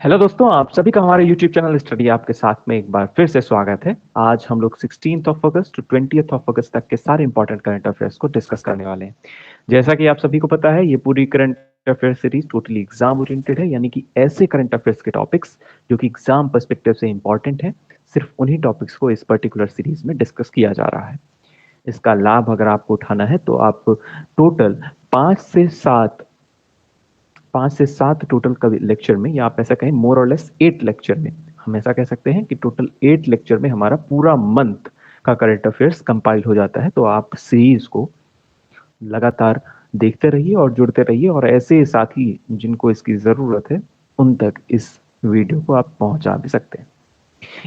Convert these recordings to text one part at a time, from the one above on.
Hello दोस्तों, आप सभी का हमारे YouTube चैनल स्टडी आपके साथ में एक बार फिर से स्वागत है। आज हम लोग 16 अगस्त टू 20 अगस्त तक के सारे इंपॉर्टेंट करंट अफेयर्स को डिस्कस करने वाले हैं। जैसा कि आप सभी को पता है, ये पूरी current affair series totally exam oriented है, यानी कि ऐसे करंट अफेयर्स के टॉपिक्स जो कि एग्जाम पर्सपेक्टिव से इंपॉर्टेंट है, सिर्फ उन्हीं टॉपिक्स को इस पर्टिकुलर सीरीज में डिस्कस किया जा रहा है। इसका लाभ अगर आपको उठाना है तो आप टोटल 5 से 7 5 से 7 टोटल का लेक्चर में, या आप ऐसा कहें मोर और लेस 8 लेक्चर में, हम ऐसा कह सकते हैं कि टोटल 8 लेक्चर में हमारा पूरा मंथ का करंट अफेयर्स कंपाइल हो जाता है। तो आप सीरीज को लगातार देखते रहिए और जुड़ते रहिए, और ऐसे साथी जिनको इसकी ज़रूरत है उन तक इस वीडियो को आप पहुंचा भी सकते हैं।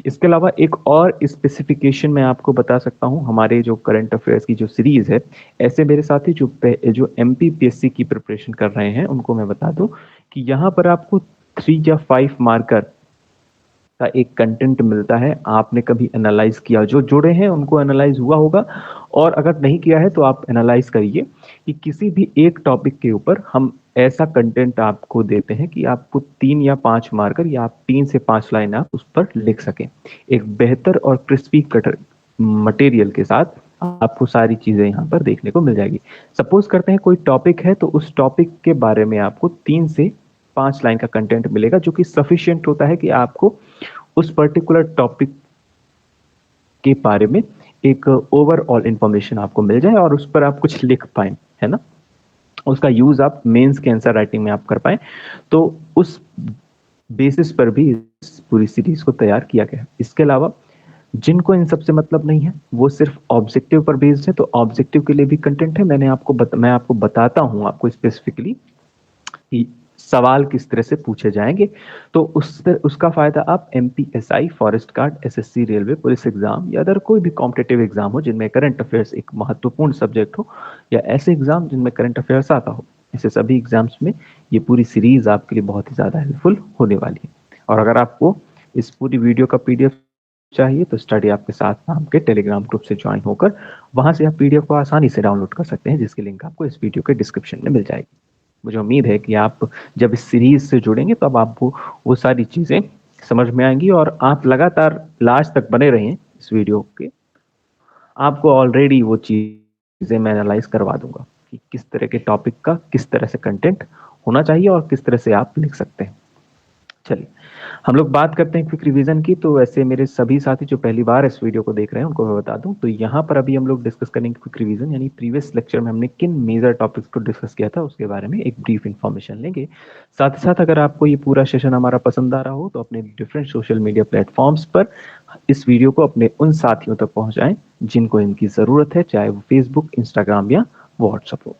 इसके अलावा एक और स्पेसिफिकेशन मैं आपको बता सकता हूं, हमारे जो करंट अफेयर्स की जो सीरीज है, ऐसे मेरे साथी जो एमपीपीएससी की प्रिपरेशन कर रहे हैं उनको मैं बता दूं कि यहाँ पर आपको 3 या 5 मार्कर का एक कंटेंट मिलता है। आपने कभी एनालाइज किया, जो जुड़े हैं उनको एनालाइज हुआ होगा, और अगर नहीं किया है तो आप एनालाइज करिए कि किसी भी एक टॉपिक के ऊपर हम ऐसा कंटेंट आपको देते हैं कि आपको 3 या 5 मार्कर, या आप 3 से 5 लाइन आप उस पर लिख सकें। एक बेहतर और क्रिस्पी कटर मटेरियल के साथ आपको सारी चीजें यहाँ पर देखने को मिल जाएगी। सपोज करते हैं कोई टॉपिक है, तो उस टॉपिक के बारे में आपको 3 से 5 लाइन का कंटेंट मिलेगा, जो कि सफिशियंट होता है कि आपको उस पर्टिकुलर टॉपिक के बारे में एक ओवरऑल इंफॉर्मेशन आपको मिल जाए और उस पर आप कुछ लिख पाए, है ना। उसका यूज आप मेंस के आंसर राइटिंग में आप कर पाए। तो उस बेसिस पर भी इस पूरी सीरीज को तैयार किया गया है। इसके अलावा जिनको इन सबसे मतलब नहीं है, वो सिर्फ ऑब्जेक्टिव पर बेस्ड है, तो ऑब्जेक्टिव के लिए भी कंटेंट है। मैं आपको बताता हूं आपको स्पेसिफिकली कि सवाल किस तरह से पूछे जाएंगे। तो उसका फायदा आप MPSI, forest guard, SSC, railway, police exam या अदर कोई भी कॉम्पिटेटिव एग्जाम हो जिनमें करंट अफेयर्स एक महत्वपूर्ण सब्जेक्ट हो, या ऐसे एग्जाम जिनमें करंट अफेयर्स आता हो, ऐसे सभी एग्जाम्स में ये पूरी सीरीज आपके लिए बहुत ही ज्यादा हेल्पफुल होने वाली है। और अगर आपको इस पूरी वीडियो का पीडीएफ चाहिए तो स्टडी आपके साथ नाम के टेलीग्राम ग्रुप से ज्वाइन होकर वहां से आप पीडीएफ को आसानी से डाउनलोड कर सकते हैं, जिसकी लिंक आपको इस वीडियो के डिस्क्रिप्शन में मिल जाएगी। मुझे उम्मीद है कि आप जब इस सीरीज से जुड़ेंगे तो अब आपको वो सारी चीजें समझ में आएंगी, और आप लगातार लास्ट तक बने रहें इस वीडियो के। आपको ऑलरेडी वो चीजें मैं एनालाइज करवा दूंगा कि किस तरह के टॉपिक का किस तरह से कंटेंट होना चाहिए और किस तरह से आप लिख सकते हैं। चलिए, हम लोग बात करते हैं क्विक रिवीजन की। तो वैसे मेरे सभी साथी जो पहली बार इस वीडियो को देख रहे हैं उनको मैं बता दूं, तो यहाँ पर अभी हम लोग डिस्कस करेंगे क्विक रिवीजन, यानी प्रीवियस लेक्चर में हमने किन मेजर टॉपिक्स को डिस्कस किया था उसके बारे में एक ब्रीफ इन्फॉर्मेशन लेंगे। साथ ही साथ अगर आपको ये पूरा सेशन हमारा पसंद आ रहा हो तो अपने डिफरेंट सोशल मीडिया प्लेटफॉर्म्स पर इस वीडियो को अपने उन साथियों तक पहुंचाएं जिनको इनकी जरूरत है, चाहे वो फेसबुक, इंस्टाग्राम या व्हाट्सएप हो।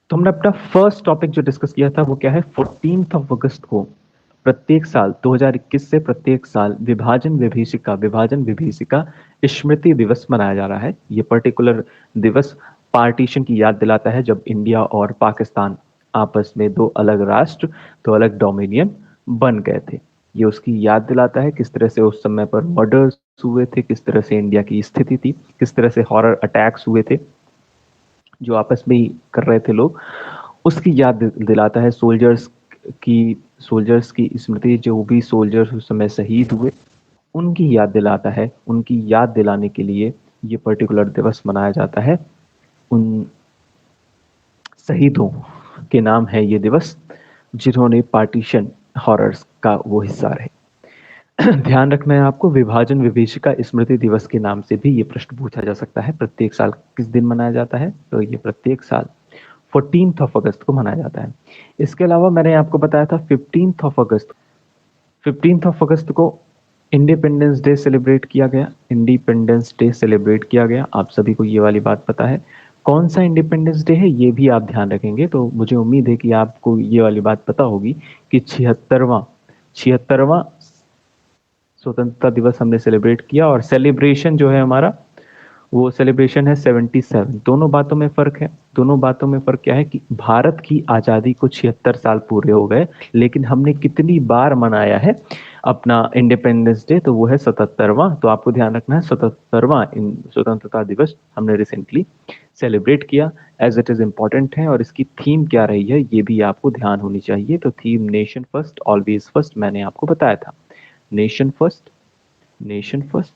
तो हमने अपना फर्स्ट टॉपिक जो डिस्कस किया था वो क्या है, 14 अगस्त को प्रत्येक साल 2021 से प्रत्येक साल विभाजन विभीषिका स्मृति दिवस मनाया जा रहा है। ये पर्टिकुलर दिवस पार्टीशन की याद दिलाता है, जब इंडिया और पाकिस्तान आपस में दो अलग राष्ट्र, दो अलग डोमिनियन बन गए थे। ये उसकी याद दिलाता है किस तरह से उस समय पर मर्डर्स हुए थे, किस तरह से इंडिया की स्थिति थी, किस तरह से हॉरर अटैक्स हुए थे जो आपस में ही कर रहे थे लोग। उसकी याद दिलाता है की सोल्जर्स की स्मृति, जो भी सोल्जर्स उस समय शहीद हुए उनकी याद दिलाता है। उनकी याद दिलाने के लिए ये पर्टिकुलर दिवस मनाया जाता है। उन शहीदों के नाम है ये दिवस जिन्होंने पार्टीशन हॉरर्स का वो हिस्सा रहे। ध्यान रखना है आपको, विभाजन विभीषिका स्मृति दिवस के नाम से भी ये प्रश्न पूछा जा सकता है। प्रत्येक साल किस दिन मनाया जाता है, तो ये प्रत्येक साल 14 अगस्त को मनाया जाता है। इसके अलावा मैंने आपको बताया था 15 अगस्त को इंडिपेंडेंस डे सेलिब्रेट किया गया। इंडिपेंडेंस डे सेलिब्रेट किया गया, आप सभी को ये वाली बात पता है। कौन सा इंडिपेंडेंस डे है ये भी आप ध्यान रखेंगे, तो मुझे उम्मीद है कि आपको ये वाली बात पता होगी कि 76वां स्वतंत्रता दिवस हमने सेलिब्रेट किया। और सेलिब्रेशन जो है हमारा वो सेलिब्रेशन है 77। दोनों बातों में फर्क है। दोनों बातों में फर्क क्या है कि भारत की आजादी को 76 साल पूरे हो गए, लेकिन हमने कितनी बार मनाया है अपना इंडिपेंडेंस डे, तो वो है 77वां। तो आपको ध्यान रखना है 77वां स्वतंत्रता दिवस हमने रिसेंटली सेलिब्रेट किया, एज इट इज इम्पोर्टेंट है। और इसकी थीम क्या रही है ये भी आपको ध्यान होनी चाहिए। तो theme nation first always first मैंने आपको बताया था। Nation first, nation first,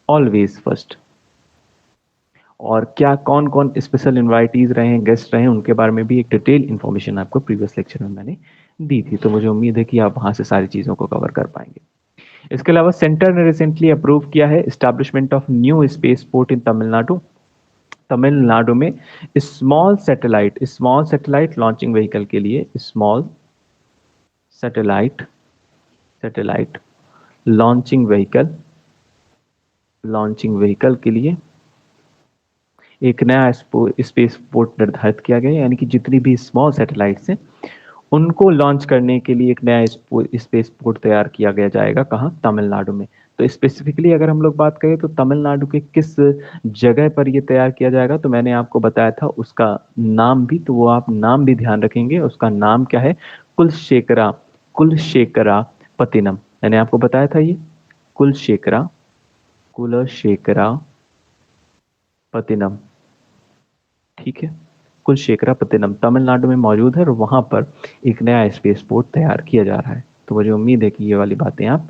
always first. और क्या कौन कौन स्पेशल इनवाइटीज रहे हैं, गेस्ट रहे हैं, उनके बारे में भी एक डिटेल इन्फॉर्मेशन आपको प्रीवियस लेक्चर में मैंने दी थी। तो मुझे उम्मीद है कि आप वहां से सारी चीजों को कवर कर पाएंगे। इसके अलावा सेंटर ने रिसेंटली अप्रूव किया है establishment of new space port in Tamil Nadu. Tamil Nadu में स्मॉल सैटेलाइट लॉन्चिंग व्हीकल के लिए, small satellite satellite launching vehicle के लिए एक नया स्पेस पोर्ट निर्धारित किया गया है। यानी कि जितनी भी स्मॉल सैटेलाइट्स हैं उनको लॉन्च करने के लिए एक नया स्पेस पोर्ट तैयार किया गया जाएगा। कहाँ? तमिलनाडु में। तो स्पेसिफिकली अगर हम लोग बात करें तो तमिलनाडु के किस जगह पर ये तैयार किया जाएगा, तो मैंने आपको बताया था उसका नाम भी, तो वो आप नाम भी ध्यान रखेंगे। उसका नाम क्या है? कुलशेखरा पत्तिनम। मैंने आपको बताया था ये कुलशेखरा पत्तिनम, ठीक है। कुलशेखरापत्तिनम तमिलनाडु में मौजूद है और वहां पर एक नया स्पेस पोर्ट तैयार किया जा रहा है। तो मुझे उम्मीद है कि ये वाली बातें आप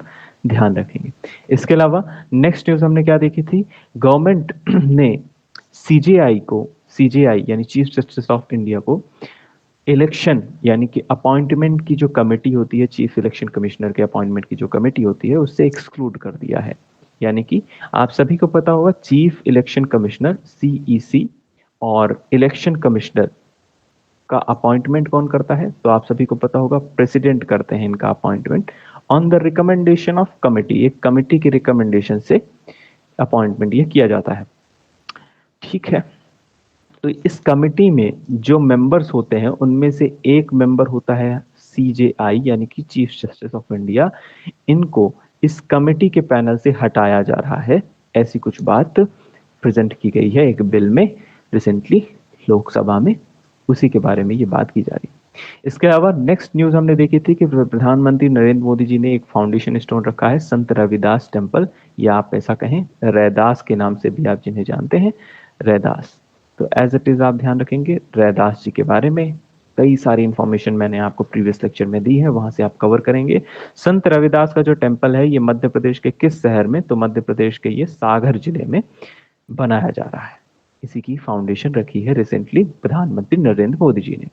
ध्यान रखेंगे। इसके अलावा नेक्स्ट न्यूज हमने क्या देखी थी? गवर्नमेंट ने सीजेआई यानी चीफ जस्टिस ऑफ इंडिया को इलेक्शन यानी कि अपॉइंटमेंट की जो कमेटी होती है, चीफ इलेक्शन कमिश्नर के अपॉइंटमेंट की जो कमेटी होती है, उससे एक्सक्लूड कर दिया है। यानी कि आप सभी को पता होगा चीफ इलेक्शन कमिश्नर सीईसी और इलेक्शन कमिश्नर का अपॉइंटमेंट कौन करता है? तो आप सभी को पता होगा प्रेसिडेंट करते हैं इनका appointment on the recommendation of committee. एक कमिटी की रिकमेंडेशन से अपॉइंटमेंट ये किया जाता है, ठीक है। तो इस कमिटी में जो मेंबर्स होते हैं उनमें से एक मेंबर होता है सीजेआई यानी कि चीफ जस्टिस ऑफ इंडिया। इनको इस कमेटी के पैनल से हटाया जा रहा है, ऐसी कुछ बात प्रेजेंट की गई है एक बिल में रिसेंटली लोकसभा में, उसी के बारे में ये बात की जा रही है। इसके अलावा नेक्स्ट न्यूज हमने देखी थी कि प्रधानमंत्री नरेंद्र मोदी जी ने एक फाउंडेशन स्टोन रखा है संत रविदास टेम्पल, या आप ऐसा कहें रैदास के नाम से भी आप जिन्हें जानते हैं, रैदास। तो एज इट इज आप ध्यान रखेंगे रैदास जी के बारे में। कई सारी इंफॉर्मेशन मैंने आपको प्रीवियस लेक्चर में दी है, वहां से आप कवर करेंगे। संत रविदास का जो टेम्पल है ये मध्य प्रदेश के किस शहर में? तो मध्य प्रदेश के ये सागर जिले में बनाया जा रहा है। इसी की फाउंडेशन रखी है रिसेंटली प्रधानमंत्री नरेंद्र मोदी जी ने।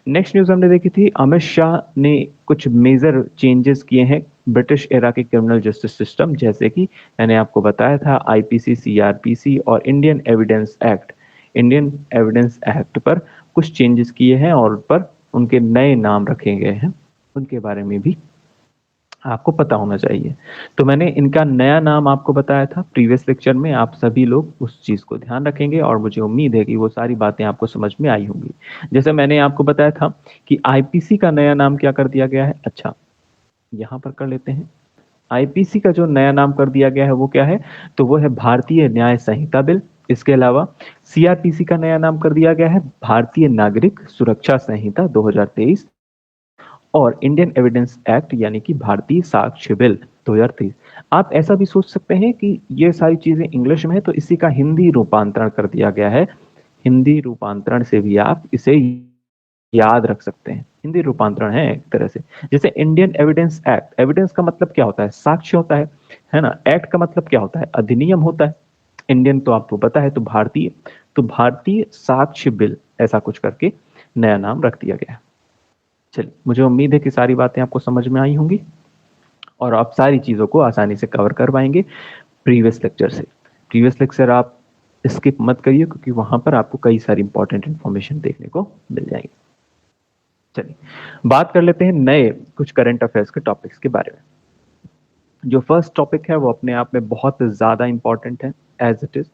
नेक्स्ट न्यूज हमने देखी थी अमित शाह ने कुछ मेजर चेंजेस किए हैं ब्रिटिश एरा के क्रिमिनल जस्टिस सिस्टम, जैसे कि मैंने आपको बताया था आईपीसी, सीआरपीसी और इंडियन एविडेंस एक्ट पर कुछ चेंजेस किए हैं और पर उनके नए नाम रखे गए हैं, उनके बारे में भी आपको पता होना चाहिए। तो मैंने इनका नया नाम आपको बताया था प्रीवियस लेक्चर में, आप सभी लोग उस चीज को ध्यान रखेंगे और मुझे उम्मीद है कि वो सारी बातें आपको समझ में आई होंगी। जैसे मैंने आपको बताया था कि आईपीसी का नया नाम क्या कर दिया गया है। अच्छा, यहां पर कर लेते हैं। आईपीसी का जो नया नाम कर दिया गया है वो क्या है? तो वो है भारतीय न्याय संहिता बिल। इसके अलावा सीआरपीसी का नया नाम कर दिया गया है भारतीय नागरिक सुरक्षा संहिता 2023 और इंडियन एविडेंस एक्ट यानी कि भारतीय साक्ष्य बिल 2023। आप ऐसा भी सोच सकते हैं कि ये सारी चीजें इंग्लिश में है तो इसी का हिंदी रूपांतरण कर दिया गया है। हिंदी रूपांतरण से भी आप इसे याद रख सकते हैं। हिंदी रूपांतरण है एक तरह से। जैसे इंडियन एविडेंस एक्ट, एविडेंस का मतलब क्या होता है? साक्ष्य होता है ना। एक्ट का मतलब क्या होता है? अधिनियम होता है। इंडियन तो आपको पता है, तो भारतीय साक्ष्य बिल, ऐसा कुछ करके नया नाम रख दिया गया है। चलिए, मुझे उम्मीद है कि सारी बातें आपको समझ में आई होंगी और आप सारी चीजों को आसानी से कवर कर पाएंगे प्रीवियस लेक्चर से। प्रीवियस लेक्चर आप स्किप मत करिए क्योंकि वहां पर आपको कई सारी इंपॉर्टेंट इंफॉर्मेशन देखने को मिल जाएगी। चलिए, बात कर लेते हैं नए कुछ करंट अफेयर्स के टॉपिक्स के बारे में। जो फर्स्ट टॉपिक है वो अपने आप में बहुत ज्यादा इंपॉर्टेंट है, एज इट इज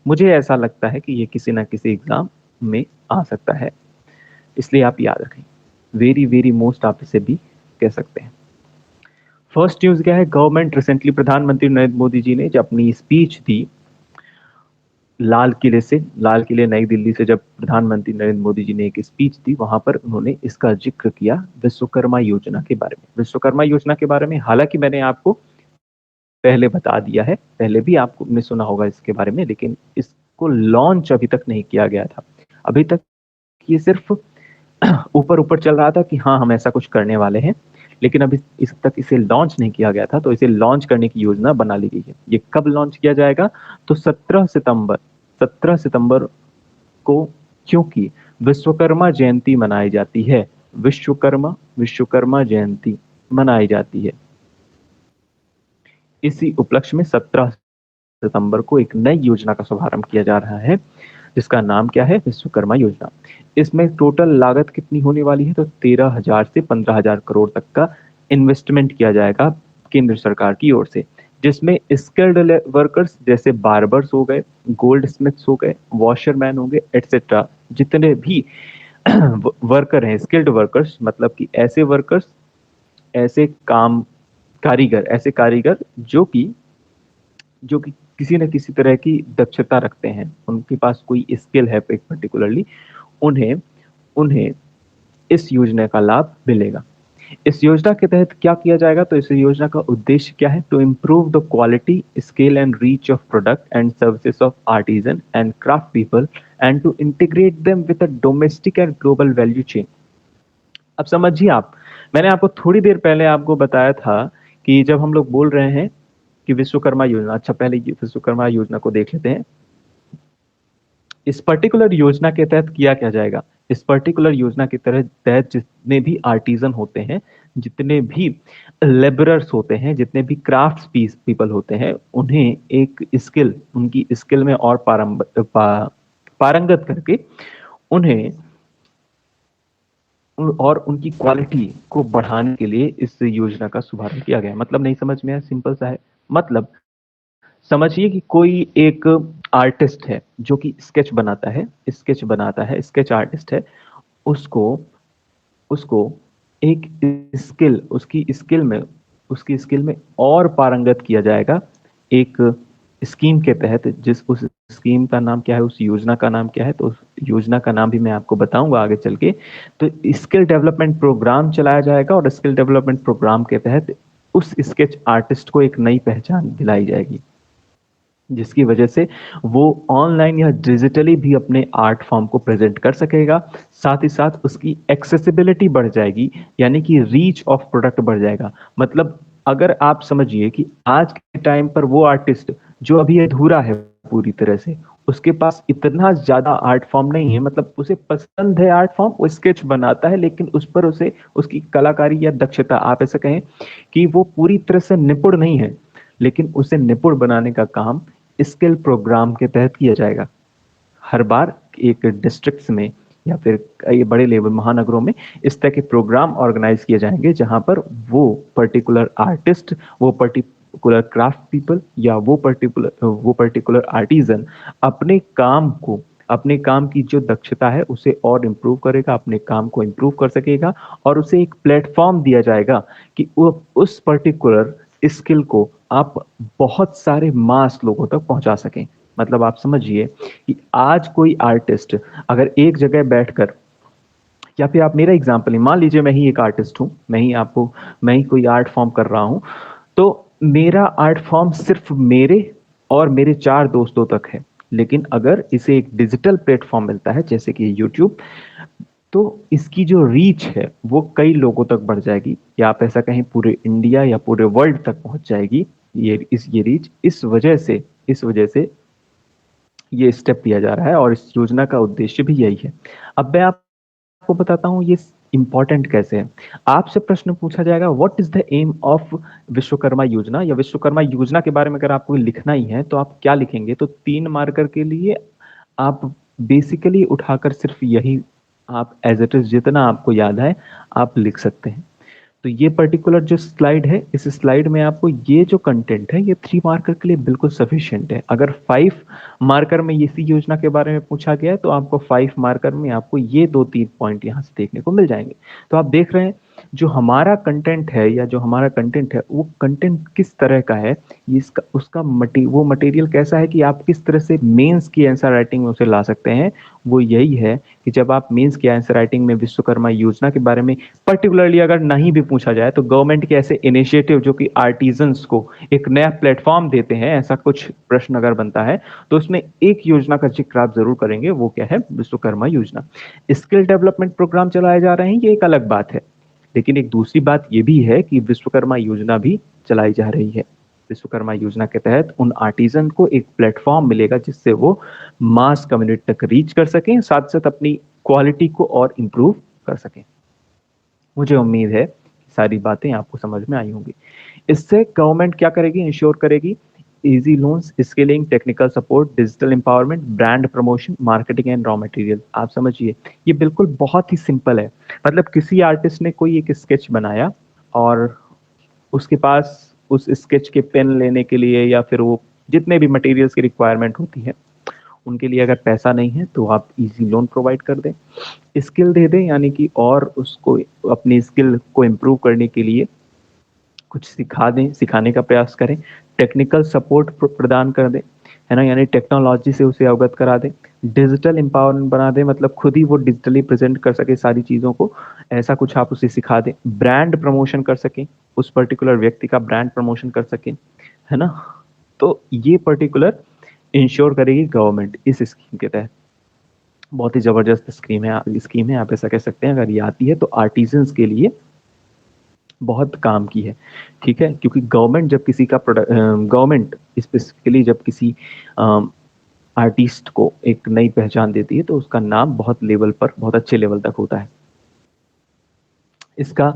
मुझे ऐसा लगता है कि ये किसी ना किसी एग्जाम में आ सकता है, इसलिए आप याद रखें। वेरी वेरी मोस्ट आप इसे भी कह सकते हैं। फर्स्ट न्यूज क्या है? गवर्नमेंट रिसेंटली, प्रधानमंत्री नरेंद्र मोदी जी ने जब अपनी स्पीच दी लाल किले नई दिल्ली से जब प्रधानमंत्री नरेंद्र मोदी जी ने एक स्पीच दी, वहां पर उन्होंने इसका जिक्र किया विश्वकर्मा योजना के बारे में। विश्वकर्मा योजना के बारे में हालांकि मैंने आपको पहले बता दिया है, पहले भी आपने सुना होगा इसके बारे में, लेकिन इसको लॉन्च अभी तक नहीं किया गया था। अभी तक ये सिर्फ ऊपर ऊपर चल रहा था कि हाँ हम ऐसा कुछ करने वाले हैं, लेकिन अभी इस तक इसे लॉन्च नहीं किया गया था। तो इसे लॉन्च करने की योजना बना ली गई है। ये कब लॉन्च किया जाएगा? तो 17 सितंबर को, क्योंकि विश्वकर्मा जयंती मनाई जाती है। विश्वकर्मा जयंती मनाई जाती है। इसी उपलक्ष्य में 17 सितंबर को एक नई योजना का शुभारंभ किया जा रहा है, जिसका नाम क्या है? विश्वकर्मा योजना। इसमें टोटल लागत कितनी होने वाली है? तो 13,000 से 15,000 करोड़ तक का इन्वेस्टमेंट किया जाएगा केंद्र सरकार की ओर से, जिसमें स्किल्ड वर्कर्स जैसे बार्बर्स हो गए, गोल्ड स्मिथ्स हो गए, वॉशरमैन हो गए, एटसेट्रा, जितने भी वर्कर हैं, स्किल्ड वर्कर्स, मतलब कि ऐसे वर्कर्स, ऐसे काम ऐसे कारीगर जो कि किसी न किसी तरह की दक्षता रखते हैं, उनके पास कोई स्किल है एक पर्टिकुलरली, उन्हें उन्हें इस योजना का लाभ मिलेगा। इस योजना के तहत क्या किया जाएगा? तो इस योजना का उद्देश्य क्या है? To improve the quality, scale and reach of product and services of artisan and craft people and to integrate them with a domestic and global value chain. अब समझिए आप, मैंने आपको थोड़ी देर पहले आपको बताया था कि जब हम लोग बोल रहे हैं कि विश्वकर्मा योजना, अच्छा पहले विश्वकर्मा योजना को देख लेते हैं। इस पर्टिकुलर योजना के तहत किया क्या जाएगा? इस पर्टिकुलर योजना के तहत जितने भी आर्टिजन होते हैं, जितने भी लेबरर्स होते हैं, जितने भी क्राफ्ट पीपल होते हैं, उन्हें एक स्किल, उनकी स्किल में और पारंगत करके उन्हें और उनकी क्वालिटी को बढ़ाने के लिए इस योजना का शुभारंभ किया गया। मतलब नहीं समझ में आया? सिंपल सा है। मतलब समझिए कि कोई एक आर्टिस्ट है जो कि स्केच आर्टिस्ट है। उसको उसको एक उसकी स्किल में और पारंगत किया जाएगा एक स्कीम के तहत। उस स्कीम का नाम क्या है, उस योजना का नाम क्या है? तो उस योजना का नाम भी मैं आपको बताऊंगा आगे चल के। तो स्किल डेवलपमेंट प्रोग्राम चलाया जाएगा और स्किल डेवलपमेंट प्रोग्राम के तहत उस स्केच आर्टिस्ट को एक नई पहचान दिलाई जाएगी, जिसकी वजह से वो ऑनलाइन या डिजिटली भी अपने आर्ट फॉर्म को प्रेजेंट कर सकेगा। साथ ही साथ उसकी एक्सेसिबिलिटी बढ़ जाएगी, यानी कि रीच ऑफ प्रोडक्ट बढ़ जाएगा। मतलब अगर आप समझिए कि आज के टाइम पर वो आर्टिस्ट जो अभी अधूरा है पूरी तरह से, उसके पास इतना ज्यादा आर्ट फॉर्म नहीं है, मतलब उसे पसंद है आर्ट फॉर्म, वो स्केच बनाता है, लेकिन उस पर उसे उसकी कलाकारी या दक्षता, आप ऐसा कहें कि वो पूरी तरह से निपुण नहीं है, लेकिन उसे निपुण बनाने का काम स्किल प्रोग्राम के तहत किया जाएगा। हर बार एक डिस्ट्रिक्ट्स में या फिर ये बड़े लेवल महानगरों में इस तरह के प्रोग्राम ऑर्गेनाइज किए जाएंगे, जहां पर वो पर्टिकुलर आर्टिस्ट, वो पर्टिकुलर क्राफ्ट पीपल या वो पर्टिकुलर आर्टिजन अपने काम की जो दक्षता है उसे और इम्प्रूव करेगा, अपने काम को इम्प्रूव कर सकेगा, और उसे एक प्लेटफॉर्म दिया जाएगा कि वो उस पर्टिकुलर स्किल को आप बहुत सारे मास लोगों तक पहुंचा सकें। मतलब आप समझिए कि आज कोई आर्टिस्ट अगर एक जगह बैठकर, या फिर आप मेरा एग्जांपल ही मान लीजिए, मैं ही एक आर्टिस्ट हूं, मैं ही कोई आर्ट फॉर्म कर रहा हूं, तो मेरा आर्ट फॉर्म सिर्फ मेरे और मेरे 4 दोस्तों तक है। लेकिन अगर इसे एक डिजिटल प्लेटफॉर्म मिलता है जैसे कि यूट्यूब, तो इसकी जो रीच है वो कई लोगों तक बढ़ जाएगी, या आप ऐसा कहें पूरे इंडिया या पूरे वर्ल्ड तक पहुंच जाएगी ये रीच। इस वजह से ये स्टेप लिया जा रहा है और इस योजना का उद्देश्य भी यही है। अब मैं आपको बताता हूं ये इंपॉर्टेंट कैसे है। आपसे प्रश्न पूछा जाएगा, what is the aim of Vishwakarma Yojana, या विश्वकर्मा योजना के बारे में अगर आपको लिखना ही है तो आप क्या लिखेंगे? तो 3 मार्कर के लिए आप बेसिकली उठाकर सिर्फ यही, आप एज इट इज जितना आपको याद है आप लिख सकते हैं। तो ये पर्टिकुलर जो स्लाइड है, इस स्लाइड में आपको ये जो कंटेंट है ये 3 मार्कर के लिए बिल्कुल सफिशिएंट है। अगर 5 मार्कर में इसी योजना के बारे में पूछा गया है तो आपको 5 मार्कर में आपको ये 2-3 पॉइंट यहाँ से देखने को मिल जाएंगे। तो आप देख रहे हैं जो हमारा कंटेंट है या जो हमारा कंटेंट है वो कंटेंट किस तरह का है, ये इसका उसका वो मटेरियल कैसा है कि आप किस तरह से मेंस की आंसर राइटिंग में उसे ला सकते हैं। वो यही है कि जब आप मेंस की आंसर राइटिंग में विश्वकर्मा योजना के बारे में पर्टिकुलरली अगर नहीं भी पूछा जाए तो गवर्नमेंट के ऐसे इनिशिएटिव जो कि आर्टिजन्स को एक नया प्लेटफॉर्म देते हैं, ऐसा कुछ प्रश्न अगर बनता है तो उसमें एक योजना का जिक्र आप जरूर करेंगे, वो क्या है? विश्वकर्मा योजना। स्किल डेवलपमेंट प्रोग्राम चलाए जा रहे हैं, ये एक अलग बात है। लेकिन एक दूसरी बात ये भी है कि विश्वकर्मा योजना भी चलाई जा रही है। विश्वकर्मा योजना के तहत उन आर्टिजन को एक प्लेटफॉर्म मिलेगा जिससे वो मास कम्युनिटी तक रीच कर सकें, साथ साथ अपनी क्वालिटी को और इम्प्रूव कर सकें। मुझे उम्मीद है कि सारी बातें आपको समझ में आई होंगी। इससे गवर्नमेंट क्या करेगी? इंश्योर करेगी easy loans, skilling, technical support, digital empowerment, brand promotion, marketing and raw material. आप समझिए, ये बिल्कुल बहुत ही सिंपल है। मतलब किसी आर्टिस्ट ने कोई एक स्केच बनाया और उसके पास उस स्केच के पेन लेने के लिए या फिर वो जितने भी मटेरियल्स की रिक्वायरमेंट होती है उनके लिए अगर पैसा नहीं है तो आप इजी लोन प्रोवाइड कर दें, स्किल दे दें, यानी कि और उसको अपनी स्किल को इम्प्रूव करने के लिए कुछ सिखा दें, सिखाने का प्रयास करें, टेक्निकल सपोर्ट प्रदान कर दें, है ना, यानी टेक्नोलॉजी से उसे अवगत करा दें, डिजिटल एम्पावरमेंट बना दें, मतलब खुद ही वो डिजिटली प्रेजेंट कर सके सारी चीज़ों को, ऐसा कुछ आप उसे सिखा दें, ब्रांड प्रमोशन कर सकें, उस पर्टिकुलर व्यक्ति का ब्रांड प्रमोशन कर सकें, है ना। तो ये पर्टिकुलर इंश्योर करेगी गवर्नमेंट इस स्कीम के तहत। बहुत ही जबरदस्त स्कीम है, आप ऐसा कह सकते हैं। अगर ये आती है तो आर्टिजन्स के लिए बहुत काम की है, ठीक है, क्योंकि गवर्नमेंट जब किसी का गवर्नमेंट स्पेसिफिकली जब किसी आर्टिस्ट को एक नई पहचान देती है तो उसका नाम बहुत लेवल पर, बहुत अच्छे लेवल तक होता है। इसका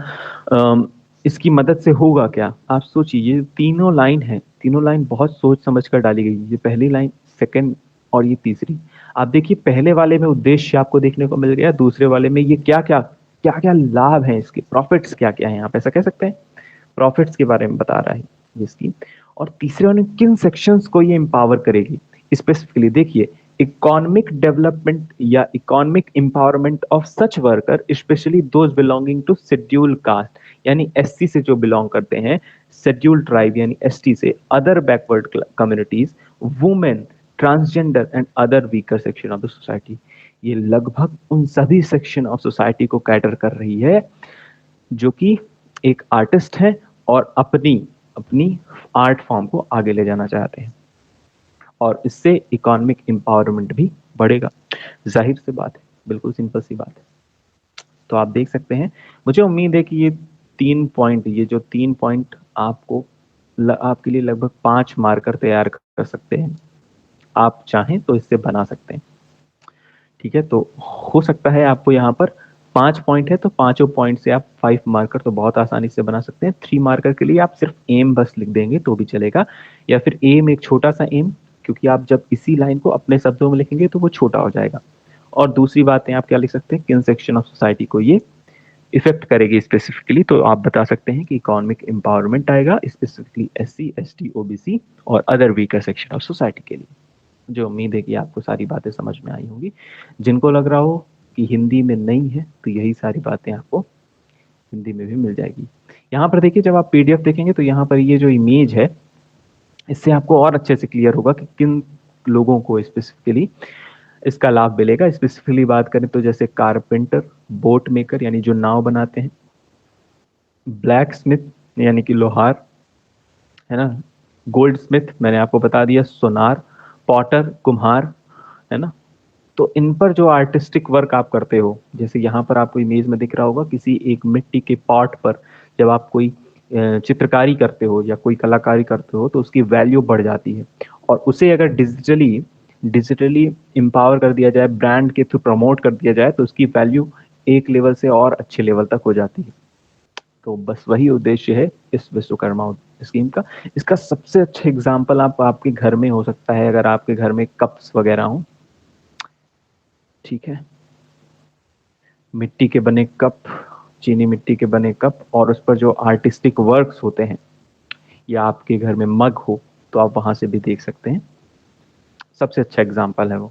इसकी मदद से होगा क्या? आप सोचिए, ये तीनों लाइन है, तीनों लाइन बहुत सोच समझ कर डाली गई है। ये पहली लाइन, सेकंड और ये तीसरी। आप देखिए, पहले वाले में उद्देश्य आपको देखने को मिल गया, दूसरे वाले में ये क्या क्या क्या क्या लाभ हैं, इसके प्रॉफिट्स क्या क्या हैं, आप ऐसा कह सकते हैं, प्रॉफिट्स के बारे में बता रहा है ये स्कीम। और तीसरे वाले में किन सेक्शंस को ये एम्पावर करेगी स्पेसिफिकली, देखिए, इकोनॉमिक डेवलपमेंट या economic empowerment of such worker specially those belonging to scheduled caste, यानी एससी से जो बिलोंग करते हैं, शेड्यूल्ड ट्राइब यानी एसटी से, other backward communities, women, transgender and other weaker section of the society. ये लगभग उन सभी सेक्शन ऑफ सोसाइटी को कैटर कर रही है जो कि एक आर्टिस्ट है और अपनी अपनी आर्ट फॉर्म को आगे ले जाना चाहते हैं, और इससे इकोनॉमिक एम्पावरमेंट भी बढ़ेगा। जाहिर सी बात है, बिल्कुल सिंपल सी बात है। तो आप देख सकते हैं, मुझे उम्मीद है कि ये 3 पॉइंट, ये जो 3 पॉइंट आपको आपके लिए लगभग 5 मार्कर तैयार कर सकते हैं। आप चाहें तो इससे बना सकते हैं, ठीक है। तो हो सकता है आपको यहाँ पर 5 पॉइंट है तो पांचों पॉइंट से आप 5 मार्कर तो बहुत आसानी से बना सकते हैं। 3 मार्कर के लिए आप सिर्फ एम बस लिख देंगे तो भी चलेगा, या फिर एम एक छोटा सा एम, क्योंकि आप जब इसी लाइन को अपने शब्दों में लिखेंगे तो वो छोटा हो जाएगा। और दूसरी बात है, आप क्या लिख सकते हैं, किन सेक्शन ऑफ सोसाइटी को ये इफेक्ट करेगी स्पेसिफिकली, तो आप बता सकते हैं कि इकोनॉमिक एम्पावरमेंट आएगा स्पेसिफिकली एससी, एसटी, ओबीसी और other weaker section of society के लिए। मुझे उम्मीद है कि आपको सारी बातें समझ में आई होंगी। जिनको लग रहा हो कि हिंदी में नहीं है तो यही सारी बातें आपको हिंदी में भी मिल जाएगी। यहाँ पर देखिए, जब आप पीडीएफ देखेंगे तो यहाँ पर ये जो इमेज है, इससे आपको और अच्छे से क्लियर होगा कि किन लोगों को स्पेसिफिकली इसका लाभ मिलेगा। स्पेसिफिकली बात करें तो जैसे कारपेंटर, बोट मेकर यानी जो नाव बनाते हैं, ब्लैक स्मिथ यानी कि लोहार, है ना, गोल्ड स्मिथ मैंने आपको बता दिया, सोनार, पॉटर कुम्हार, है ना। तो इन पर जो आर्टिस्टिक वर्क आप करते हो, जैसे यहाँ पर आपको इमेज में दिख रहा होगा, किसी एक मिट्टी के पॉट पर जब आप कोई चित्रकारी करते हो या कोई कलाकारी करते हो तो उसकी वैल्यू बढ़ जाती है, और उसे अगर डिजिटली डिजिटली एम्पावर कर दिया जाए, ब्रांड के थ्रू प्रमोट कर दिया जाए, तो उसकी वैल्यू एक लेवल से और अच्छे लेवल तक हो जाती है। तो बस वही उद्देश्य है इस विश्वकर्मा स्कीम का। इसका सबसे अच्छा एग्जाम्पल आप आपके घर में हो सकता है, अगर आपके घर में कप्स वगैरह हो, ठीक है, मिट्टी के बने कप, चीनी मिट्टी के बने कप, और उस पर जो आर्टिस्टिक वर्क्स होते हैं, या आपके घर में मग हो तो आप वहां से भी देख सकते हैं। सबसे अच्छा एग्जाम्पल है वो।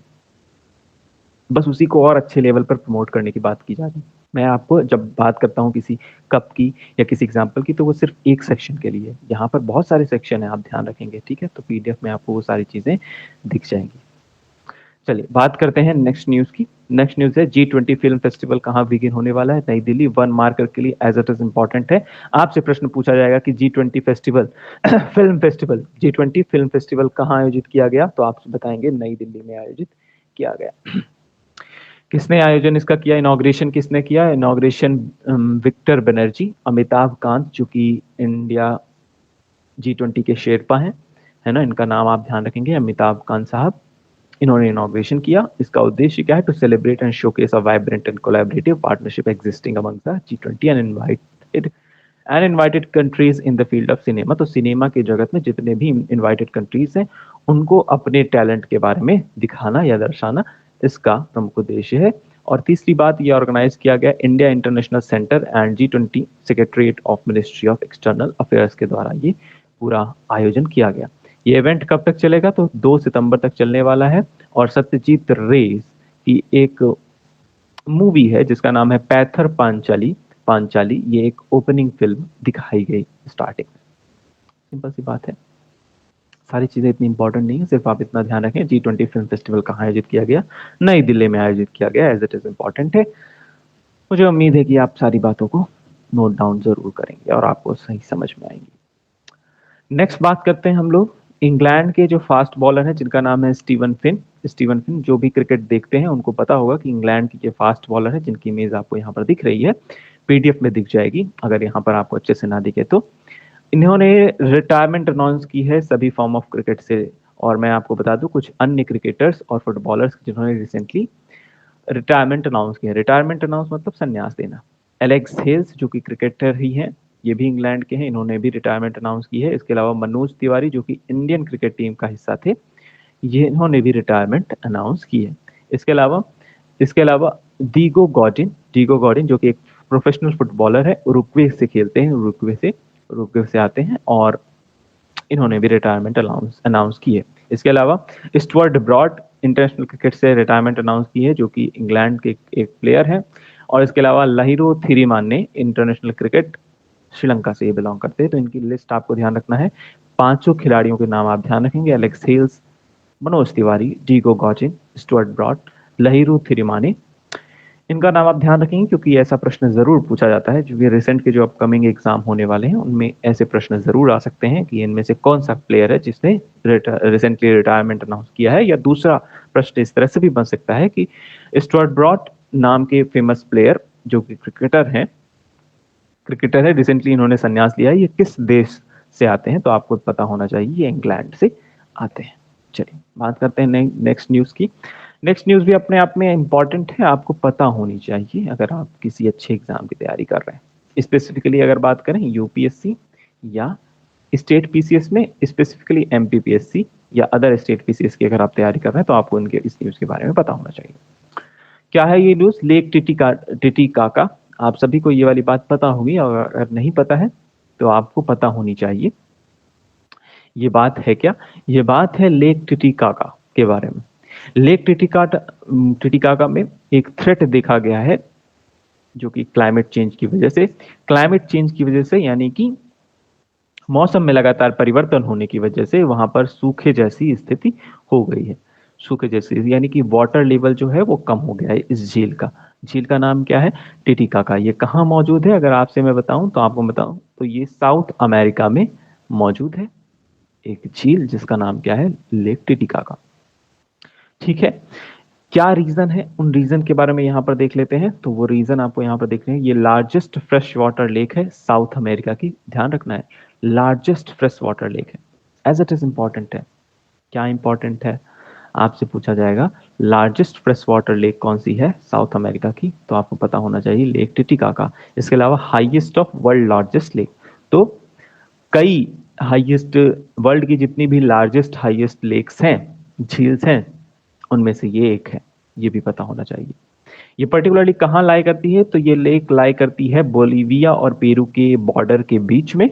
बस उसी को और अच्छे लेवल पर प्रमोट करने की बात की जा रही है। मैं आपको जब बात करता हूँ किसी कप की या किसी एग्जाम्पल की, तो वो सिर्फ एक सेक्शन के लिए है। यहाँ पर बहुत सारे सेक्शन है, आप ध्यान रखेंगे, ठीक है। तो पीडीएफ में आपको वो सारी चीजें दिख जाएंगी। चलिए बात करते हैं नेक्स्ट न्यूज की। नेक्स्ट न्यूज है G20 फिल्म फेस्टिवल कहाँ बिगिन होने वाला है। नई दिल्ली, वन मार्कर के लिए एज इट इज इंपॉर्टेंट है। आपसे प्रश्न पूछा जाएगा कि G20 festival G20 film festival कहाँ आयोजित किया गया, तो आप बताएंगे नई दिल्ली में आयोजित किया गया। किसने आयोजन इसका किया, इनॉग्रेशन किसने किया? इनॉग्रेशन विक्टर बनर्जी, अमिताभ कांत जो कि इंडिया G20 के शेरपा हैं, है ना, इनका नाम आप ध्यान रखेंगे, अमिताभ कांत साहब, इन्होंने इनॉग्रेशन किया। इसका उद्देश्य क्या है? To celebrate and showcase a vibrant and collaborative partnership existing among the G20 and invited countries in the field of cinema. तो सिनेमा की जगत में जितने भी इनवाइटेड कंट्रीज हैं उनको अपने टैलेंट के बारे में दिखाना या दर्शाना इसका प्रमुख उद्देश्य है। और तीसरी बात, ये ऑर्गेनाइज किया गया India international centre and G20 secretariat of ministry of external affairs के द्वारा ये पूरा आयोजन किया गया। ये इवेंट कब तक चलेगा? तो 2 सितंबर तक चलने वाला है। और सत्यजीत रे की एक मूवी है जिसका नाम है पैथर पांचाली पांचाली, ये एक ओपनिंग फिल्म दिखाई गई स्टार्टिंग में। सिंपल सी बात है, सारी चीजें इतनी इंपॉर्टेंट नहीं है, सिर्फ आप इतना ध्यान रखें G20 फिल्म फेस्टिवल कहाँ आयोजित किया गया, नई दिल्ली में आयोजित किया गया, एज इट इज इंपॉर्टेंट है। मुझे उम्मीद है कि आप सारी बातों को नोट डाउन जरूर करेंगे और आपको सही समझ में आएंगी। नेक्स्ट बात करते हैं हम लोग इंग्लैंड के जो फास्ट बॉलर हैं जिनका नाम है स्टीवन फिन। स्टीवन फिन, जो भी क्रिकेट देखते हैं उनको पता होगा कि इंग्लैंड के जो फास्ट बॉलर है जिनकी इमेज आपको यहाँ पर दिख रही है, पीडीएफ में दिख जाएगी अगर यहाँ पर आपको अच्छे से ना दिखे तो। इन्होंने रिटायरमेंट अनाउंस की है सभी फॉर्म ऑफ क्रिकेट से। और मैं आपको बता दूं कुछ अन्य क्रिकेटर्स और फुटबॉलर्स जिन्होंने रिसेंटली रिटायरमेंट अनाउंस किया। रिटायरमेंट अनाउंस मतलब संन्यास देना। एलेक्स हेल्स जो कि क्रिकेटर ही हैं, ये भी इंग्लैंड के हैं, इन्होंने भी रिटायरमेंट अनाउंस की है। इसके अलावा मनोज तिवारी जो कि इंडियन क्रिकेट टीम का हिस्सा थे, ये इन्होंने भी रिटायरमेंट अनाउंस की है। इसके अलावा डीगो गॉडिन जो कि एक प्रोफेशनल फुटबॉलर है, उरुग्वे से खेलते हैं, उरुग्वे से आते हैं और इन्होंने भी रिटायरमेंट अनाउंस की है। इसके अलावा स्टुअर्ट ब्रॉड इंटरनेशनल क्रिकेट से रिटायरमेंट अनाउंस की है, जो कि इंग्लैंड के एक प्लेयर है। और इसके अलावा लहिरो थिरिमान ने इंटरनेशनल क्रिकेट श्रीलंका से ये बिलोंग करते हैं। तो इनकी लिस्ट आपको ध्यान रखना है। 500 खिलाड़ियों के नाम आप ध्यान रखेंगे, एलेक्स हेल्स, मनोज तिवारी, डीगो गॉजिन, स्टुअर्ट ब्रॉड, लहिरू थिरिमाने, इनका नाम आप ध्यान रखेंगे क्योंकि ऐसा प्रश्न जरूर पूछा जाता है। क्योंकि रिसेंट के जो अपकमिंग एग्जाम होने वाले हैं उनमें ऐसे प्रश्न जरूर आ सकते हैं कि इनमें से कौन सा प्लेयर है जिसने रिसेंटली रिटायरमेंट अनाउंस किया है। या दूसरा प्रश्न इस तरह से भी बन सकता है कि स्टुअर्ट ब्रॉड नाम के फेमस प्लेयर जो कि क्रिकेटर है, रिसेंटली इन्होंने संन्यास लिया है, ये किस देश से आते हैं? तो आपको पता होना चाहिए ये इंग्लैंड से आते हैं। चलिए बात करते हैं नेक्स्ट न्यूज की। नेक्स्ट न्यूज भी अपने आप में इंपॉर्टेंट है, आपको पता होनी चाहिए अगर आप किसी अच्छे एग्जाम की तैयारी कर रहे हैं। स्पेसिफिकली अगर बात करें यूपीएससी या स्टेट पीसीएस में, स्पेसिफिकली एमपीपीएससी या अदर स्टेट पीसीएस की अगर आप तैयारी कर रहे हैं तो आपको इनके इस न्यूज के बारे में पता होना चाहिए। क्या है ये न्यूज? Lake Titicaca. आप सभी को ये वाली बात पता होगी और अगर नहीं पता है तो आपको पता होनी चाहिए। ये बात है क्या? ये बात है लेक टिटिकाका के बारे में। लेक टिटिकाका में एक थ्रेट देखा गया है जो कि क्लाइमेट चेंज की वजह से यानी कि मौसम में लगातार परिवर्तन होने की वजह से वहां पर सूखे जैसी स्थिति हो गई है। सूखे जैसी यानी कि वाटर लेवल जो है वो कम हो गया है इस झील का। झील का नाम क्या है? टिटिकाका। ये कहाँ मौजूद है अगर आपसे मैं बताऊं तो आपको बताऊं तो ये साउथ अमेरिका में मौजूद है, एक झील जिसका नाम क्या है? Lake Titicaca. ठीक है, क्या रीजन है? उन रीजन के बारे में यहाँ पर देख लेते हैं। तो वो रीजन आपको यहाँ पर देख रहे हैं, ये लार्जेस्ट फ्रेश वाटर लेक है साउथ अमेरिका की, ध्यान रखना है, लार्जेस्ट फ्रेश वाटर लेक है। एज इट इज इंपॉर्टेंट है। क्या इंपॉर्टेंट है? आपसे पूछा जाएगा लार्जेस्ट फ्रेश वाटर लेक कौन सी है साउथ अमेरिका की, तो आपको पता होना चाहिए लेक टिटिकाका। इसके अलावा highest of world largest lake, तो कई हाईएस्ट, वर्ल्ड की जितनी भी लार्जेस्ट हाईएस्ट लेक्स हैं, झील्स हैं, उनमें से ये एक है, ये भी पता होना चाहिए। ये पर्टिकुलरली कहाँ लाई करती है? तो ये लेक लाई करती है बोलीविया और पेरू के बॉर्डर के बीच में।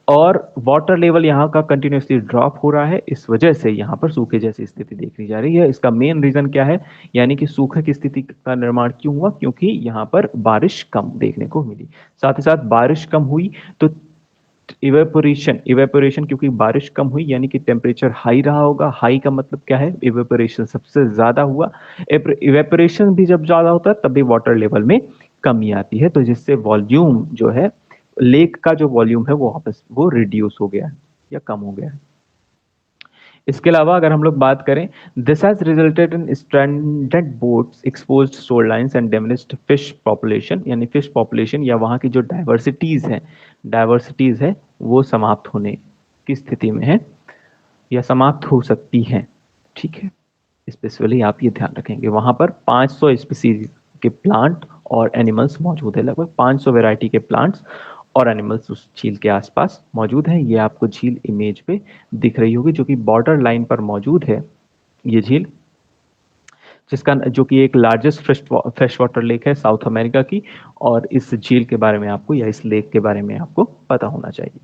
और वाटर लेवल यहाँ का कंटिन्यूसली ड्रॉप हो रहा है, इस वजह से यहाँ पर सूखे जैसी स्थिति देखी जा रही है। इसका मेन रीजन क्या है, यानी कि सूखे की स्थिति का निर्माण क्यों हुआ, क्योंकि यहाँ पर बारिश कम देखने को मिली। साथ ही साथ बारिश कम हुई तो इवेपोरेशन इवेपोरेशन क्योंकि बारिश कम हुई यानी कि टेम्परेचर हाई रहा होगा। हाई का मतलब क्या है, इवेपोरेशन सबसे ज्यादा हुआ। इवेपोरेशन भी जब ज्यादा होता है तभी वाटर लेवल में कमी आती है, तो जिससे वॉल्यूम जो है, लेक का जो वॉल्यूम है वो वापस वो रिड्यूस हो गया है या कम हो गया है। इसके अलावा अगर हम लोग बात करें, this has resulted in stranded boats, exposed shorelines and damaged fish population, यानी फिश पॉपुलेशन या वहाँ की जो डाइवर्सिटीज है वो समाप्त होने की स्थिति में है या समाप्त हो सकती है। ठीक है, स्पेशली आप ये ध्यान रखेंगे, वहाँ पर 500 स्पीसीज के प्लांट और एनिमल्स मौजूद है, लगभग 500 वैरायटी के प्लांट्स और एनिमल्स उस झील के आसपास मौजूद हैं। ये आपको झील इमेज पे दिख रही होगी, जो कि बॉर्डर लाइन पर मौजूद है ये झील, जिसका जो कि एक लार्जेस्ट फ्रेश वाटर लेक है साउथ अमेरिका की। और इस झील के बारे में आपको या इस लेक के बारे में आपको पता होना चाहिए।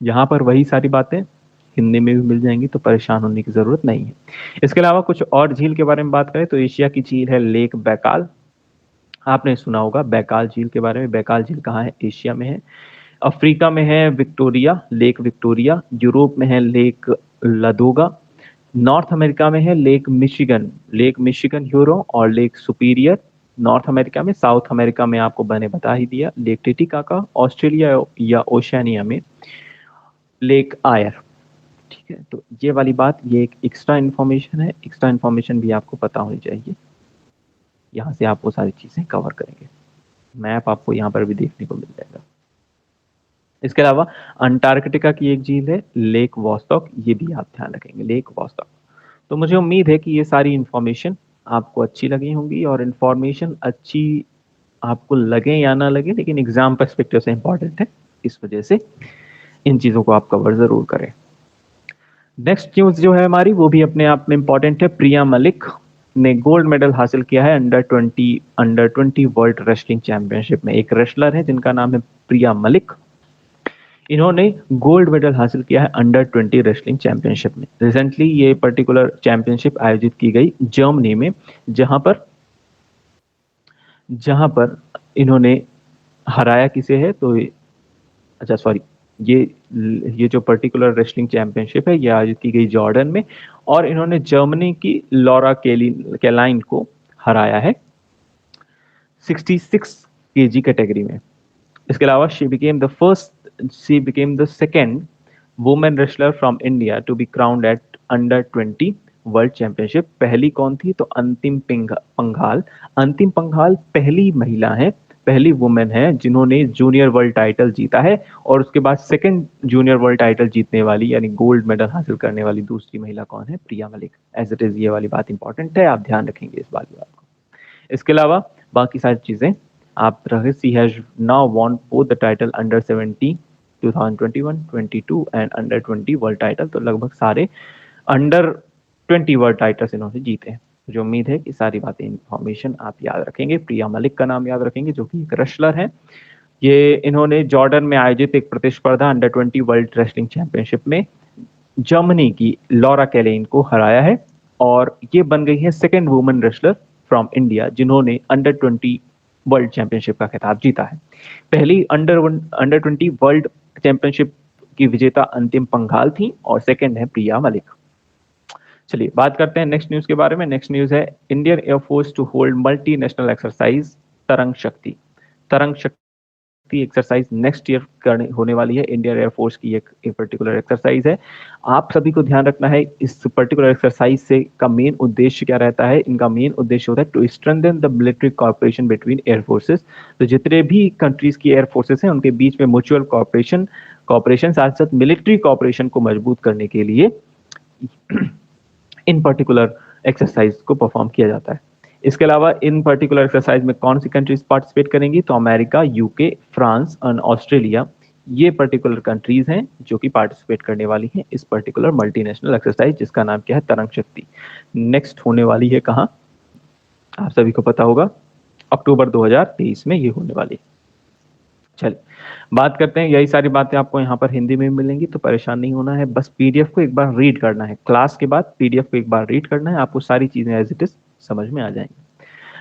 यहाँ पर वही सारी बातें हिंदी में भी मिल जाएंगी, तो परेशान होने की जरूरत नहीं है। इसके अलावा कुछ और झील के बारे में बात करें तो एशिया की झील है लेक बैकाल। आपने सुना होगा बैकाल झील के बारे में। बैकाल झील कहाँ है, एशिया में है। अफ्रीका में है विक्टोरिया, लेक विक्टोरिया। यूरोप में है लेक लदोगा। नॉर्थ अमेरिका में है लेक मिशिगन ह्यूरो और लेक सुपीरियर नॉर्थ अमेरिका में। साउथ अमेरिका में आपको मैंने बता ही दिया, लेक टिटिकाका। ऑस्ट्रेलिया या ओशियानिया में लेक आयर। ठीक है, तो ये वाली बात, ये एक एक्स्ट्रा इन्फॉर्मेशन है। एक्स्ट्रा इन्फॉर्मेशन भी आपको पता होनी चाहिए, यहाँ से आप वो सारी चीजें कवर करेंगे। मैप आपको यहाँ पर भी देखने को मिल जाएगा। इसके अलावा अंटार्कटिका की एक झील है लेक वॉस्टॉक, ये भी आप ध्यान रखेंगे, लेक वॉस्टॉक। तो मुझे उम्मीद है कि ये सारी इंफॉर्मेशन आपको अच्छी लगी होंगी, और इंफॉर्मेशन अच्छी आपको लगे या ना लगे, लेकिन एग्जाम पर्सपेक्टिव से इंपॉर्टेंट है, इस वजह से इन चीजों को आप कवर जरूर करें। नेक्स्ट न्यूज जो है हमारी, वो भी अपने आप में इंपॉर्टेंट है। प्रिया मलिक ने गोल्ड मेडल हासिल किया है अंडर 20 वर्ल्ड रेसलिंग चैंपियनशिप में। एक रेसलर है जिनका नाम है प्रिया मलिक, इन्होंने गोल्ड मेडल हासिल किया है अंडर 20 रेसलिंग चैंपियनशिप में। रिसेंटली ये पर्टिकुलर चैंपियनशिप आयोजित की गई जर्मनी में, जहां पर इन्होंने हराया किसे है, तो अच्छा सॉरी, ये जो पर्टिकुलर रेसलिंग चैंपियनशिप है ये आयोजित की गई जॉर्डन में, और इन्होंने जर्मनी की लॉरा कैलाइन को हराया है 66 केजी कैटेगरी में। इसके अलावा she became the second women wrestler from India to be crowned at under 20 world championship. पहली कौन थी, तो अंतिम पंघाल पहली महिला है, पहली वुमेन है जिन्होंने जूनियर वर्ल्ड टाइटल जीता है, और उसके बाद सेकंड जूनियर वर्ल्ड टाइटल जीतने वाली यानी गोल्ड मेडल हासिल करने वाली दूसरी महिला कौन है, प्रिया मलिक। एज इट इज ये वाली बात इंपॉर्टेंट है, आप ध्यान रखेंगे इस वाली बात को। इसके अलावा बाकी सारी चीजें आप रखें। She has now won both the title under 17 2021, 22 and under 20 world title. तो लगभग सारे अंडर 20 वर्ल्ड टाइटल्स इन्होंने जीते हैं। मुझे उम्मीद है कि सारी बातें इंफॉर्मेशन आप याद रखेंगे। प्रिया मलिक का नाम याद रखेंगे, जो कि एक रेसलर है। ये इन्होंने जॉर्डन में आयोजित एक प्रतिस्पर्धा अंडर 20 वर्ल्ड रेसलिंग चैंपियनशिप में जर्मनी की लॉरा कैलेन को हराया है, और ये बन गई है second women wrestler from India जिन्होंने अंडर 20 वर्ल्ड चैंपियनशिप का खिताब जीता है। पहली अंडर 20 वर्ल्ड चैंपियनशिप की विजेता अंतिम पंघाल थी, और सेकेंड है प्रिया मलिक। चलिए बात करते हैं नेक्स्ट न्यूज के बारे में। नेक्स्ट न्यूज है Indian air force to hold multi national exercise Tarang Shakti. तरंग शक्ति एक्सरसाइज नेक्स्ट ईयर होने वाली है। इंडियन एयरफोर्स की एक पर्टिकुलर एक्सरसाइज है। आप सभी को ध्यान रखना है इस पर्टिकुलर एक्सरसाइज से का मेन उद्देश्य क्या रहता है। इनका मेन उद्देश्य होता है to strengthen the military corporation between air forces. तो जितने भी कंट्रीज की एयर फोर्सेस हैं उनके बीच में म्यूचुअल कॉर्पोरेशन साथ साथ मिलिट्री कॉर्पोरेशन को मजबूत करने के लिए इन पर्टिकुलर एक्सरसाइज को परफॉर्म किया जाता है। इसके अलावा इन पर्टिकुलर एक्सरसाइज में कौन सी कंट्रीज पार्टिसिपेट करेंगी, तो अमेरिका, यूके, फ्रांस और ऑस्ट्रेलिया, ये पर्टिकुलर कंट्रीज हैं जो कि पार्टिसिपेट करने वाली हैं इस पर्टिकुलर मल्टीनेशनल एक्सरसाइज, जिसका नाम क्या है, तरंग शक्ति। नेक्स्ट होने वाली है कहाँ, आप सभी को पता होगा, अक्टूबर 2023 में ये होने वाली है। चलिए बात करते हैं, यही सारी बातें आपको यहाँ पर हिंदी में मिलेंगी, तो परेशान नहीं होना है, बस पीडीएफ को एक बार रीड करना है, क्लास के बाद पीडीएफ को एक बार रीड करना है, आपको सारी चीजें एज इट इज समझ में आ जाएंगी।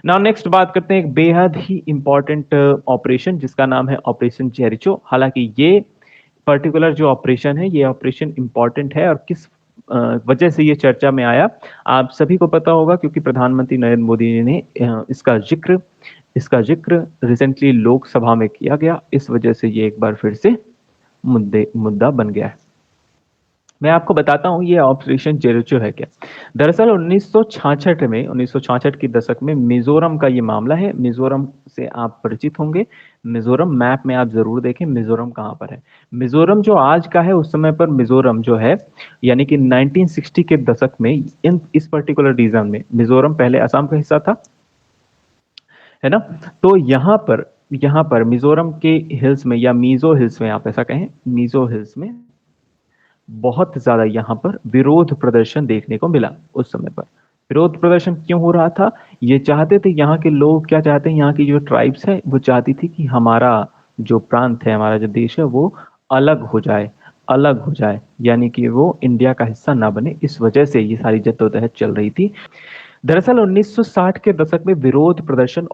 नाउ नेक्स्ट बात करते हैं एक बेहद ही इंपॉर्टेंट ऑपरेशन जिसका नाम है ऑपरेशन जेरिचो। हालांकि ये पर्टिकुलर जो ऑपरेशन है, ये ऑपरेशन इंपॉर्टेंट है और किस वजह से ये चर्चा में आया आप सभी को पता होगा, क्योंकि प्रधानमंत्री नरेंद्र मोदी ने इसका जिक्र रिसेंटली लोकसभा में किया गया, इस वजह से ये एक बार फिर से मुद्दा बन गया है। मैं आपको बताता हूं ये ऑपरेशन जेरिचो है क्या। दरअसल 1966 की दशक में मिजोरम का ये मामला है। मिजोरम से आप परिचित होंगे, मिजोरम मैप में आप जरूर देखें मिजोरम कहाँ पर है। मिजोरम जो आज का है, उस समय पर मिजोरम जो है यानी कि 1960 के दशक में इस पर्टिकुलर रीजन में मिजोरम पहले असम का हिस्सा था, है ना। तो यहाँ पर मिजोरम के हिल्स में या मीजो हिल्स में, आप ऐसा कहें मीजो हिल्स में बहुत ज्यादा यहाँ पर विरोध प्रदर्शन देखने को मिला। उस समय पर विरोध प्रदर्शन क्यों हो रहा था, ये चाहते थे यहाँ के लोग, क्या चाहते हैं, यहाँ की जो ट्राइब्स है वो चाहती थी कि हमारा जो प्रांत है, हमारा जो देश है वो अलग हो जाए, अलग हो जाए, यानी कि वो इंडिया का हिस्सा ना बने। इस वजह से ये सारी जद्दोजहद चल रही थी। दरअसल 1960 के दशक में विरोध प्रदर्शन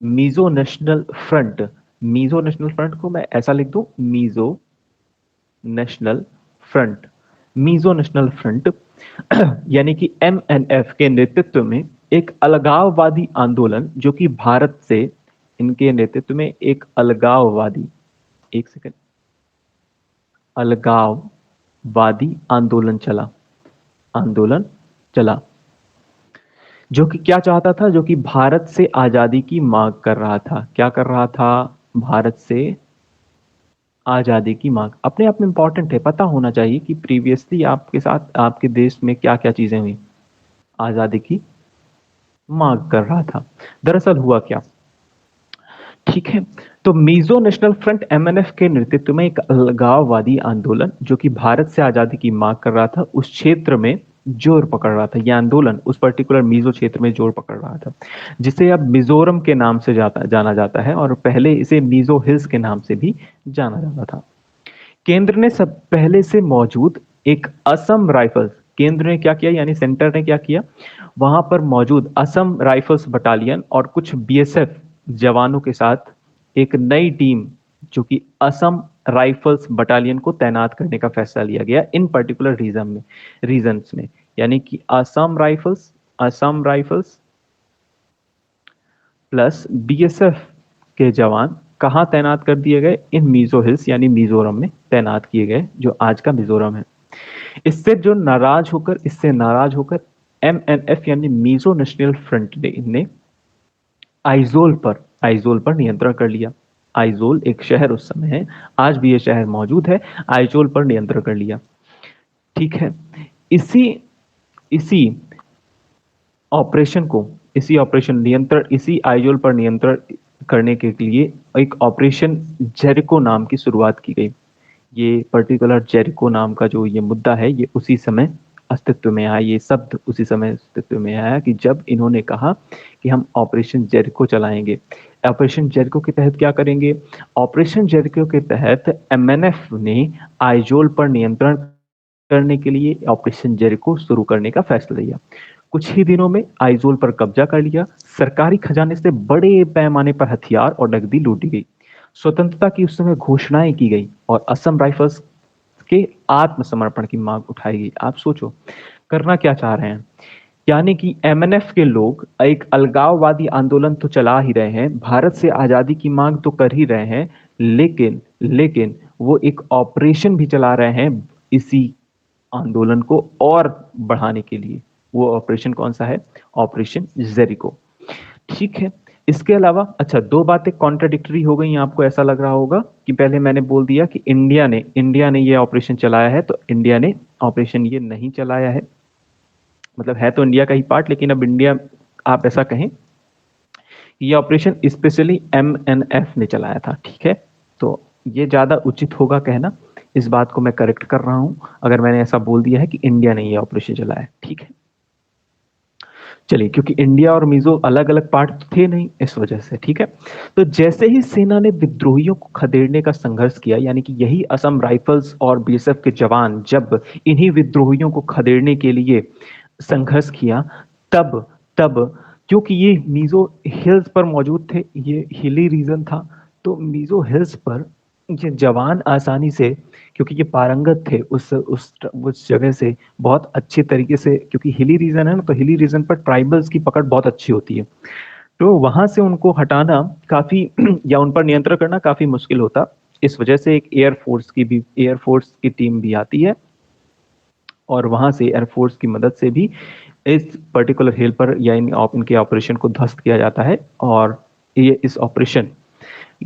मीजो नेशनल फ्रंट को मैं ऐसा लिख दूं, National Front Mizo National Front यानी कि एमएनएफ के नेतृत्व में एक अलगाववादी आंदोलन, जो कि भारत से, इनके नेतृत्व में एक अलगाववादी, एक सेकंड, अलगाववादी आंदोलन चला, जो कि क्या चाहता था, जो कि भारत से आजादी की मांग कर रहा था। क्या कर रहा था, भारत से आजादी की मांग। अपने आप में इंपॉर्टेंट है, पता होना चाहिए कि प्रीवियसली आपके साथ आपके देश में क्या क्या चीजें हुई। आजादी की मांग कर रहा था। दरअसल हुआ क्या, ठीक है। तो मिजो नेशनल फ्रंट एमएनएफ के नेतृत्व में एक अलगाववादी आंदोलन, जो कि भारत से आजादी की मांग कर रहा था, उस क्षेत्र में जोर पकड़ रहा था। यह आंदोलन उस पर्टिकुलर मिजो क्षेत्र में जोर पकड़ रहा था, जिसे अब मिजोरम के नाम से जाना जाता है, और पहले इसे मिजो हिल्स के नाम से भी जाना जाता था। केंद्र ने सब पहले से मौजूद एक असम राइफल्स, केंद्र ने क्या किया यानी सेंटर ने क्या किया, वहां पर मौजूद असम राइफल्स बटालियन और कुछ बीएसएफ जवानों के साथ एक नई टीम, जो कि असम राइफल्स बटालियन को तैनात करने का फैसला लिया गया इन पर्टिकुलर रीजन्स में। यानी कि असम राइफल्स प्लस बीएसएफ के जवान कहाँ तैनात कर दिए गए, इन मिजो हिल्स यानी मिजोरम में तैनात किए गए, जो आज का मिजोरम है। इससे नाराज होकर एमएनएफ यानी मिजो नेशनल फ्रंट ने आइजोल पर नियंत्रण कर लिया। आइजोल एक शहर उस समय है, आज भी ये शहर मौजूद है। आइजोल पर नियंत्रण कर लिया, ठीक है। इसी इसी ऑपरेशन को इसी आइजोल पर नियंत्रण करने के लिए एक ऑपरेशन जेरिको नाम की शुरुआत की गई। ये पर्टिकुलर जेरिको नाम का जो ये मुद्दा है, ये उसी समय अस्तित्व में आया, ये शब्द उसी समय अस्तित्व में आया कि जब इन्होंने कहा कि हम ऑपरेशन जेरिको चलाएंगे। ऑपरेशन जेरिको के तहत क्या करेंगे, ऑपरेशन जेरिको के तहत एमएनएफ ने आइजोल पर नियंत्रण करने के लिए ऑपरेशन जेरिको शुरू करने का फैसला लिया। कुछ ही दिनों में आइजोल पर कब्जा कर लिया। सरकारी खजाने से बड़े पैमाने पर हथियार और नकदी लूटी गई। स्वतंत्रता की उस समय घोषणाएं की गई और असम राइफल्स के आत्मसमर्पण की मांग उठाई गई। आप सोचो करना क्या चाह रहे हैं, यानी कि एमएनएफ के लोग एक अलगाववादी आंदोलन तो चला ही रहे हैं, भारत से आजादी की मांग तो कर ही रहे हैं, लेकिन वो एक ऑपरेशन भी चला रहे हैं इसी आंदोलन को और बढ़ाने के लिए। वो ऑपरेशन कौन सा है, ऑपरेशन जेरिको, ठीक है। इसके अलावा अच्छा, दो बातें कॉन्ट्राडिक्टरी हो गई, आपको ऐसा लग रहा होगा कि पहले मैंने बोल दिया कि इंडिया ने ये ऑपरेशन चलाया है, तो इंडिया ने ऑपरेशन ये नहीं चलाया है, मतलब है तो इंडिया का ही पार्ट, लेकिन अब इंडिया, आप ऐसा कहें ये ऑपरेशन स्पेशली एमएनएफ ने चलाया था, ठीक है। तो ये ज्यादा उचित होगा कहना, इस बात को मैं करेक्ट कर रहा हूं अगर मैंने ऐसा बोल दिया है कि इंडिया ने ये ऑपरेशन चलाया है, ठीक है। चलिए, क्योंकि इंडिया और मिजो अलग अलग पार्ट थे नहीं, इस वजह से, ठीक है। तो जैसे ही सेना ने विद्रोहियों को खदेड़ने का संघर्ष किया, यानी कि यही असम राइफल्स और बीएसएफ के जवान जब इन्हीं विद्रोहियों को खदेड़ने के लिए संघर्ष किया, तब तब क्योंकि ये मिजो हिल्स पर मौजूद थे, ये हिली रीजन था, तो मिजो हिल्स पर ये जवान आसानी से, क्योंकि ये पारंगत थे उस जगह से बहुत अच्छे तरीके से, क्योंकि हिली रीजन है ना, तो हिली रीजन पर ट्राइबल्स की पकड़ बहुत अच्छी होती है, तो वहां से उनको हटाना काफी या उन पर नियंत्रण करना काफी मुश्किल होता। इस वजह से एक एयरफोर्स की टीम भी आती है, और वहां से एयरफोर्स की मदद से भी इस पर्टिकुलर हिल पर या इनके ऑपरेशन को ध्वस्त किया जाता है, और ये इस ऑपरेशन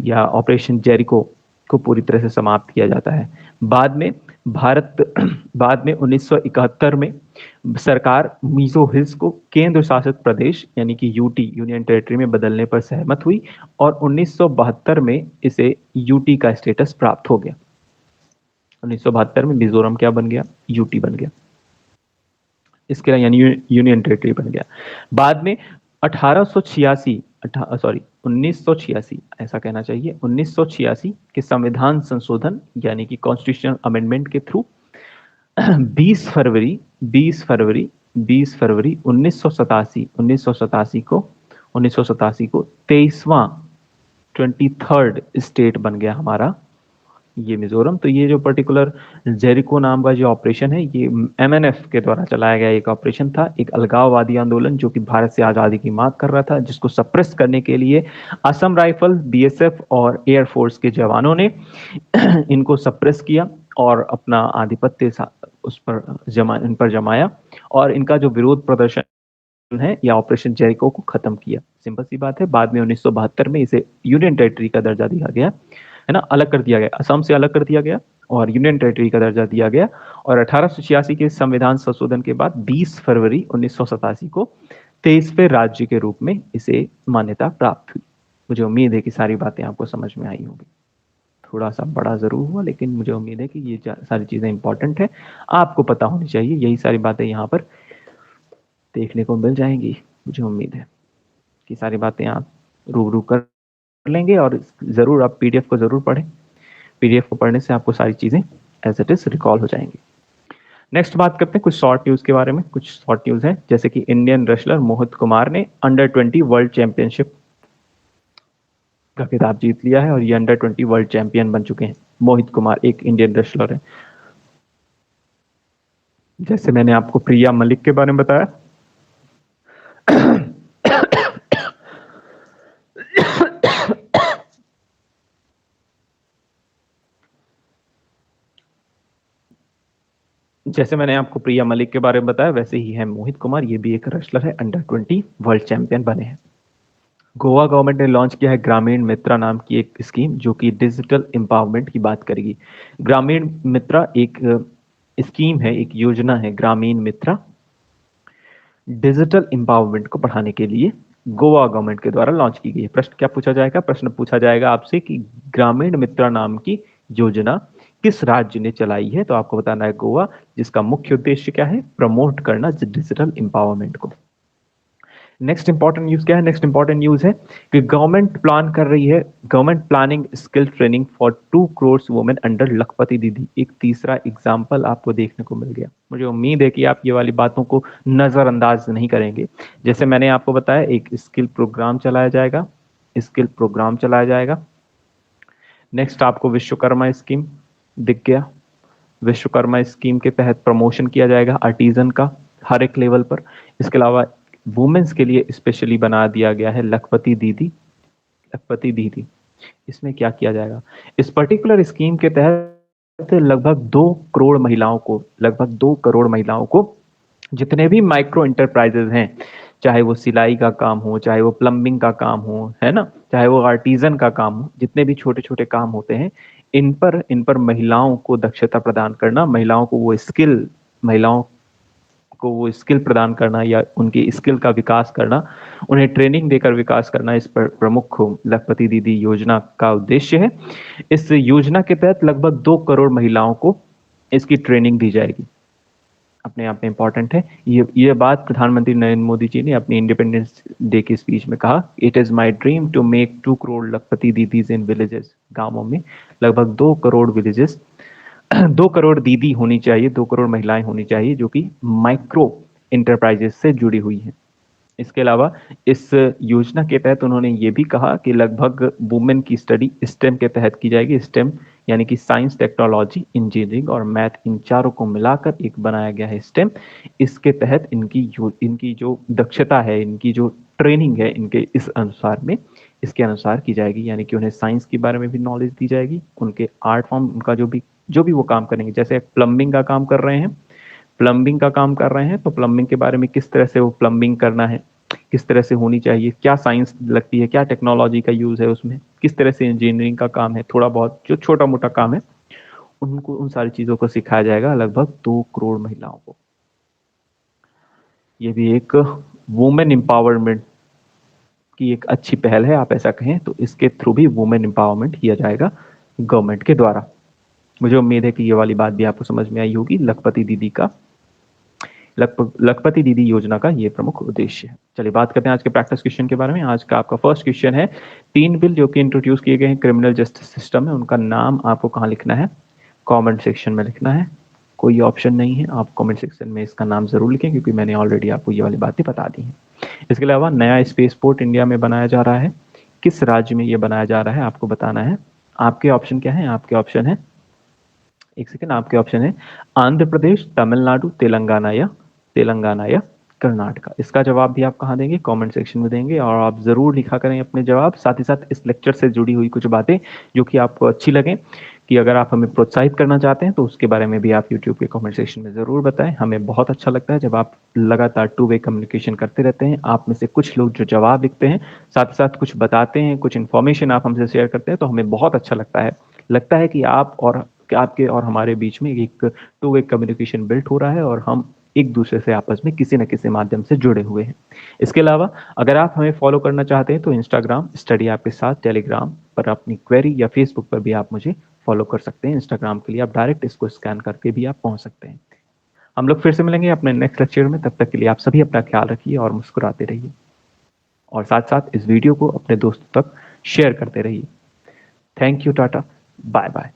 या ऑपरेशन जेरिको को पूरी तरह से समाप्त किया जाता है। बाद में भारत बाद में 1971 में सरकार मिजो हिल्स को केंद्र शासित प्रदेश यानी कि यूटी यूनियन टेरिटरी में बदलने पर सहमत हुई, और 1972 में इसे यूटी का स्टेटस प्राप्त हो गया। 1972 में मिजोरम क्या बन गया? यूटी बन गया, इसके लिए यानी यूनियन टेरिटरी बन गया। बाद में 1886 सॉरी 1986 ऐसा कहना चाहिए, 1986 के संविधान संशोधन यानी कि कॉन्स्टिट्यूशनल अमेंडमेंट के थ्रू 20 फरवरी 1987 को 23वां 23rd स्टेट बन गया हमारा ये मिजोरम। तो ये जो पर्टिकुलर जेरिको नाम का जो ऑपरेशन है, ये एमएनएफ के द्वारा चलाया गया एक ऑपरेशन था, एक अलगाववादी आंदोलन जो कि भारत से आजादी की मांग कर रहा था, जिसको सप्रेस करने के लिए असम राइफल, बीएसएफ और एयरफोर्स के जवानों ने इनको सप्रेस किया और अपना आधिपत्य उस पर इन पर जमाया, और इनका जो विरोध प्रदर्शन है या ऑपरेशन जेरिको को खत्म किया। सिंपल सी बात है। बाद में 1972 में इसे यूनियन टेरिटरी का दर्जा दिया गया, है ना, अलग कर दिया गया, असम से अलग कर दिया गया और यूनियन टेरिटरी का दर्जा दिया गया। और 1886 के संविधान संशोधन के बाद 20 फरवरी 1987 को 23वें राज्य के रूप में इसे मान्यता प्राप्त हुई। मुझे उम्मीद है कि सारी बातें आपको समझ में आई होगी। थोड़ा सा बड़ा जरूर हुआ, लेकिन मुझे उम्मीद है कि ये सारी चीजें इंपॉर्टेंट है, आपको पता होनी चाहिए। यही सारी बातें यहाँ पर देखने को मिल जाएंगी। मुझे उम्मीद है कि सारी बातें आप रूबरू कर लेंगे, और जरूर आप पीडीएफ को जरूर पढ़ें। पीडीएफ को पढ़ने से आपको सारी चीजें एज इट इज रिकॉल हो जाएंगी। नेक्स्ट बात करते हैं कुछ शॉर्ट न्यूज के बारे में। कुछ शॉर्ट न्यूज है, जैसे कि इंडियन रेसलर मोहित कुमार ने अंडर-20 वर्ल्ड चैंपियनशिप का खिताब जीत लिया है, और ये अंडर-20 वर्ल्ड चैंपियन बन चुके हैं। मोहित कुमार एक इंडियन रेसलर है। जैसे मैंने आपको प्रिया मलिक के बारे में बताया, जैसे मैंने आपको प्रिया मलिक के बारे में बताया, वैसे ही है मोहित कुमार, ये भी एक रेसलर है, अंडर-20 वर्ल्ड चैंपियन बने हैं। गोवा गवर्नमेंट ने लॉन्च किया है ग्रामीण मित्रा नाम की एक स्कीम, जो कि डिजिटल एम्पावरमेंट की बात करेगी। ग्रामीण मित्रा एक स्कीम है, एक योजना है, ग्रामीण मित्रा, डिजिटल एम्पावरमेंट को बढ़ाने के लिए गोवा गवर्नमेंट के द्वारा लॉन्च की गई है। प्रश्न क्या पूछा जाएगा? प्रश्न पूछा जाएगा आपसे कि ग्रामीण मित्रा नाम की योजना किस राज्य ने चलाई है, तो आपको बताना है गोवा, जिसका मुख्य उद्देश्य क्या है? प्रमोट करना डिजिटल एम्पावरमेंट को। नेक्स्ट इंपॉर्टेंट न्यूज क्या है? नेक्स्ट इंपॉर्टेंट न्यूज है कि गवर्नमेंट प्लान कर रही है, government planning skill training for 2 crore women under लखपति दीदी। एक तीसरा एग्जाम्पल आपको देखने को मिल गया। मुझे उम्मीद है कि आप ये वाली बातों को नजरअंदाज नहीं करेंगे। जैसे मैंने आपको बताया, एक स्किल प्रोग्राम चलाया जाएगा, स्किल प्रोग्राम चलाया जाएगा। नेक्स्ट आपको विश्वकर्मा स्कीम दिख गया। विश्वकर्मा स्कीम के तहत प्रमोशन किया जाएगा आर्टिजन का हर एक लेवल पर। इसके अलावा वुमेन्स के लिए स्पेशली बना दिया गया है लखपति दीदी। लखपति दीदी, इसमें क्या किया जाएगा? इस पर्टिकुलर स्कीम के तहत लगभग 2 करोड़ महिलाओं को जितने भी माइक्रो इंटरप्राइजेज हैं, चाहे वो सिलाई का काम हो, चाहे वो प्लम्बिंग का काम हो, है ना, चाहे वो आर्टिजन का काम हो, जितने भी छोटे छोटे काम होते हैं, इन पर महिलाओं को दक्षता प्रदान करना, महिलाओं को वो स्किल प्रदान करना या उनकी स्किल का विकास करना, उन्हें ट्रेनिंग देकर विकास करना, इस पर प्रमुख लखपति दीदी योजना का उद्देश्य है। इस योजना के तहत लगभग 2 करोड़ महिलाओं को इसकी ट्रेनिंग दी जाएगी। अपने आप में इंपॉर्टेंट है। ये बात प्रधानमंत्री नरेंद्र मोदी जी ने अपनी इंडिपेंडेंस डे की स्पीच में कहा, it is my dream to make 2 crore लखपति दीदीज इन विलेजेस। गांवों में लगभग 2 करोड़ विलेजेस 2 करोड़ दीदी होनी चाहिए, 2 करोड़ महिलाएं होनी चाहिए जो कि माइक्रो इंटरप्राइजेस से जुड़ी हुई हैं। इसके अलावा इस योजना के तहत उन्होंने ये भी कहा कि लगभग वुमेन की स्टडी स्टेम के तहत की जाएगी। स्टेम यानी कि साइंस, टेक्नोलॉजी, इंजीनियरिंग और मैथ, इन चारों को मिलाकर एक बनाया गया है स्टेम। इसके तहत इनकी जो दक्षता है, इनकी जो ट्रेनिंग है, इनके इस अनुसार में इसके अनुसार की जाएगी। यानी कि उन्हें साइंस के बारे में भी नॉलेज दी जाएगी, उनके आर्ट फॉर्म, उनका जो भी वो काम करेंगे, जैसे प्लम्बिंग का काम कर रहे हैं, प्लम्बिंग का काम कर रहे हैं तो प्लम्बिंग के बारे में किस तरह से वो प्लम्बिंग करना है, किस तरह से होनी चाहिए, क्या साइंस लगती है, क्या टेक्नोलॉजी का यूज है उसमें, किस तरह से इंजीनियरिंग का काम है, थोड़ा बहुत जो छोटा मोटा काम है उनको, उन सारी चीजों को सिखाया जाएगा लगभग 2 करोड़ महिलाओं को। ये भी एक वुमेन एम्पावरमेंट की एक अच्छी पहल है, आप ऐसा कहें तो। इसके थ्रू भी वुमेन एम्पावरमेंट किया जाएगा गवर्नमेंट के द्वारा। मुझे उम्मीद है कि ये वाली बात भी आपको समझ में आई होगी। लखपति दीदी योजना का ये प्रमुख उद्देश्य है। चलिए बात करते हैं आज के प्रैक्टिस क्वेश्चन के बारे में। आज का आपका फर्स्ट क्वेश्चन है, 3 बिल जो कि इंट्रोड्यूस किए गए हैं क्रिमिनल जस्टिस सिस्टम में, उनका नाम आपको कहाँ लिखना है? कमेंट सेक्शन में लिखना है। कोई ऑप्शन नहीं है, आप कमेंट सेक्शन में इसका नाम जरूर लिखें क्योंकि मैंने ऑलरेडी आपको ये वाली बातें बता दी हैं। इसके अलावा नया स्पेस पोर्ट इंडिया में बनाया जा रहा है, किस राज्य में ये बनाया जा रहा है आपको बताना है। आपके ऑप्शन क्या है? आपके ऑप्शन है, एक सेकेंड, आपके ऑप्शन है आंध्र प्रदेश, तमिलनाडु, तेलंगाना या कर्नाटका। इसका जवाब भी आप कहाँ देंगे? कमेंट सेक्शन में देंगे। और आप जरूर लिखा करें अपने जवाब, साथ ही साथ इस लेक्चर से जुड़ी हुई कुछ बातें जो कि आपको अच्छी लगे, कि अगर आप हमें प्रोत्साहित करना चाहते हैं तो उसके बारे में भी आप यूट्यूब के कमेंट सेक्शन में जरूर बताएं। हमें बहुत अच्छा लगता है जब आप लगातार 2 वे कम्युनिकेशन करते रहते हैं। आप में से कुछ लोग जो जवाब लिखते हैं, साथ ही साथ कुछ बताते हैं, कुछ इन्फॉर्मेशन आप हमसे शेयर करते हैं, तो हमें बहुत अच्छा लगता है कि आपके और हमारे बीच में एक 2 वे कम्युनिकेशन बिल्ड हो रहा है और हम एक दूसरे से आपस में किसी न किसी माध्यम से जुड़े हुए हैं। इसके अलावा अगर आप हमें फॉलो करना चाहते हैं तो इंस्टाग्राम स्टडी ऐप के साथ, टेलीग्राम पर अपनी क्वेरी या फेसबुक पर भी आप मुझे फॉलो कर सकते हैं। इंस्टाग्राम के लिए आप डायरेक्ट इसको स्कैन करके भी आप पहुंच सकते हैं। हम लोग फिर से मिलेंगे अपने नेक्स्ट लेक्चर में। तब तक के लिए आप सभी अपना ख्याल रखिए और मुस्कुराते रहिए, और साथ साथ इस वीडियो को अपने दोस्तों तक शेयर करते रहिए। Thank you, tata, bye bye.